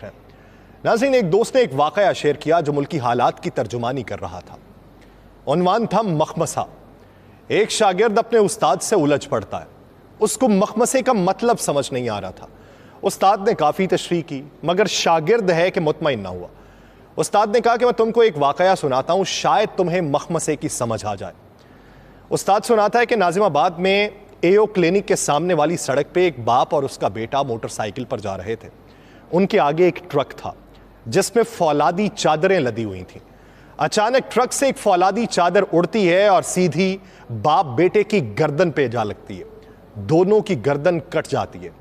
है। नाज़रीन, एक दोस्त ने एक वाकया शेयर किया जो मुल्की हालात की तर्जुमानी कर रहा था। उन्वान था मखमसा। एक शागिर्द अपने उस्ताद से उलझ पड़ता है। उसको मखमसे का मतलब समझ नहीं आ रहा था। उस्ताद ने काफ़ी तशरीह की, मगर शागिर्द है कि मुतमईन ना हुआ। उस्ताद ने कहा कि मैं तुमको एक वाकया सुनाता हूँ, शायद तुम्हें मखमसे की समझ आ जाए। उस्ताद सुनाता है कि नाजिमाबाद में एओ क्लिनिक के सामने वाली सड़क पे एक बाप और उसका बेटा मोटरसाइकिल पर जा रहे थे। उनके आगे एक ट्रक था जिसमें फौलादी चादरें लदी हुई थीं। अचानक ट्रक से एक फौलादी चादर उड़ती है और सीधी बाप बेटे की गर्दन पे जा लगती है। दोनों की गर्दन कट जाती है।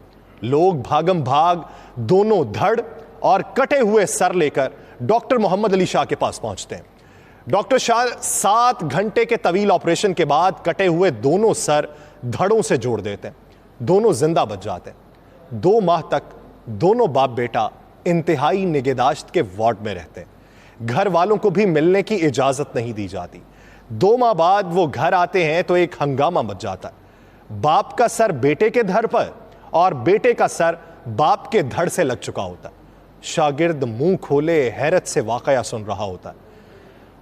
लोग भागम भाग दोनों धड़ और कटे हुए सर लेकर डॉक्टर मोहम्मद अली शाह के पास पहुंचते हैं। डॉक्टर शाह 7 घंटे के तवील ऑपरेशन के बाद कटे हुए दोनों सर धड़ों से जोड़ देते हैं। दोनों जिंदा बच जाते हैं। 2 माह तक दोनों बाप बेटा इंतहाई निगहदाश्त के वार्ड में रहते हैं। घर वालों को भी मिलने की इजाजत नहीं दी जाती। 2 माह बाद वो घर आते हैं तो एक हंगामा मच जाता है। बाप का सर बेटे के धड़ पर और बेटे का सर बाप के धड़ से लग चुका होता है। शागिर्द मुंह खोले हैरत से वाकया सुन रहा होता है।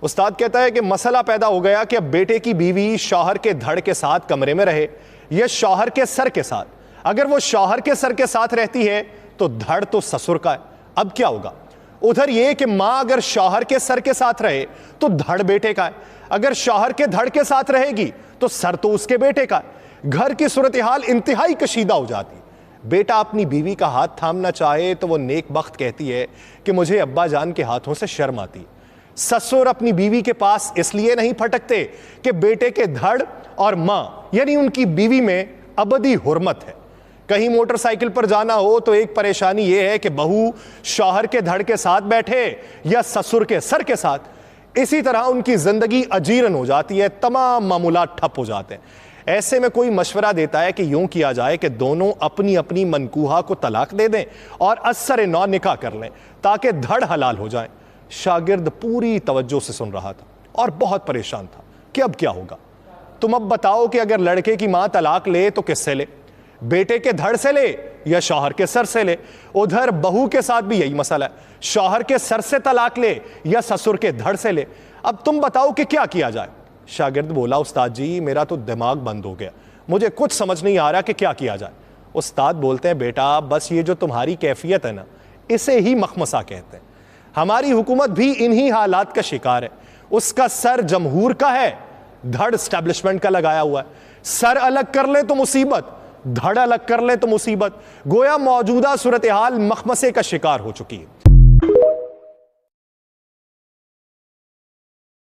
उस्ताद कहता है कि मसला पैदा हो गया कि अब बेटे की बीवी शौहर के धड़ के साथ कमरे में रहे या शौहर के सर के साथ। अगर वो शौहर के सर के साथ रहती है तो धड़ तो ससुर का है। अब क्या होगा? उधर यह कि मां अगर शौहर के सर के साथ रहे तो धड़ बेटे का है। अगर शौहर के धड़ के साथ रहेगी तो सर तो उसके बेटे का है। घर की सूरत हाल इंतहाई कशीदा हो जाती है। बेटा अपनी बीवी का हाथ थामना चाहे तो वो नेक बख्त कहती है कि मुझे अब्बा जान के हाथों से शर्म आती। ससुर अपनी बीवी के पास इसलिए नहीं फटकते कि बेटे के धड़ और मां यानी उनकी बीवी में अबदी हुर्मत है। कहीं मोटरसाइकिल पर जाना हो तो एक परेशानी यह है कि बहू शौहर के धड़ के साथ बैठे या ससुर के सर के साथ। इसी तरह उनकी जिंदगी अजीरन हो जाती है, तमाम मामूलात ठप हो जाते हैं। ऐसे में कोई मशवरा देता है कि यूं किया जाए कि दोनों अपनी अपनी मनकूहा को तलाक दे दें और असर नौ निकाह कर लें ताकि धड़ हलाल हो जाए। शागिर्द पूरी तवज्जो से सुन रहा था और बहुत परेशान था कि अब क्या होगा। तुम अब बताओ कि अगर लड़के की मां तलाक ले तो किससे ले? बेटे के धड़ से ले या शौहर के सर से ले? उधर बहू के साथ भी यही मसला है, शौहर के सर से तलाक ले या ससुर के धड़ से ले। अब तुम बताओ कि क्या किया जाए? शागिर्द बोला, उस्ताद जी मेरा तो दिमाग बंद हो गया, मुझे कुछ समझ नहीं आ रहा कि क्या किया जाए। उस्ताद बोलते हैं, बेटा बस ये जो तुम्हारी कैफियत है ना, इसे ही मखमसा कहते हैं। हमारी हुकूमत भी इन्हीं हालात का शिकार है। उसका सर जमहूर का है, धड़ एस्टेब्लिशमेंट का लगाया हुआ है। सर अलग कर ले तो मुसीबत, धड़ अलग कर ले तो मुसीबत। गोया मौजूदा सूरत हाल मखमसे का शिकार हो चुकी है।